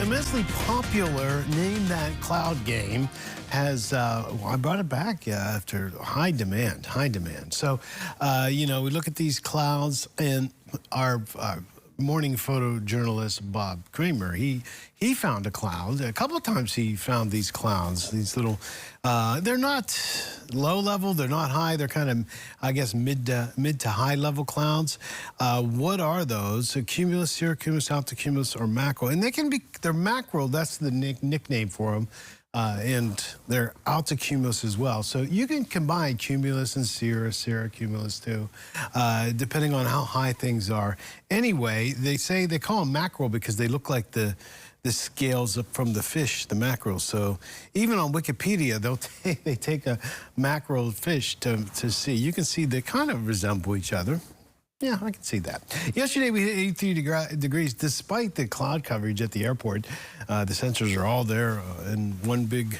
immensely popular Name That Cloud game has, I brought it back after high demand. So, we look at these clouds, and our morning photojournalist Bob Kramer, he found a cloud. A couple of times he found these clouds, these little, they're not low level, they're not high, they're kind of, I guess, mid to high level clouds. What are those? Cumulus, cirrocumulus, altocumulus, or macro? And they're macro, that's the nickname for them. And they're altocumulus as well. So you can combine cumulus and cirrocumulus too, depending on how high things are. Anyway, they call them mackerel because they look like the scales up from the fish, the mackerel. So even on Wikipedia, they take a mackerel fish to see. You can see they kind of resemble each other. Yeah, I can see that. Yesterday, we hit 83 degrees despite the cloud coverage at the airport. The sensors are all there in one big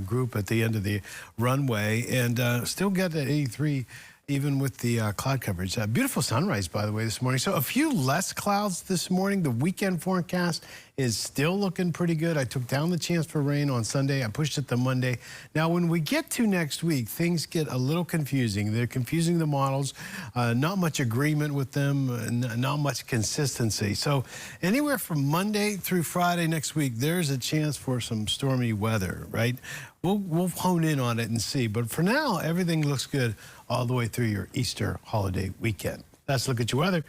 group at the end of the runway, and still get at 83 even with the cloud coverage. Beautiful sunrise, by the way, this morning. So a few less clouds this morning. The weekend forecast is still looking pretty good. I took down the chance for rain on Sunday. I pushed it to Monday. Now, when we get to next week, things get a little confusing. They're confusing the models. Not much agreement with them. Not much consistency. So anywhere from Monday through Friday next week, there's a chance for some stormy weather, right? We'll hone in on it and see. But for now, everything looks good all the way through your Easter holiday weekend. That's a look at your weather.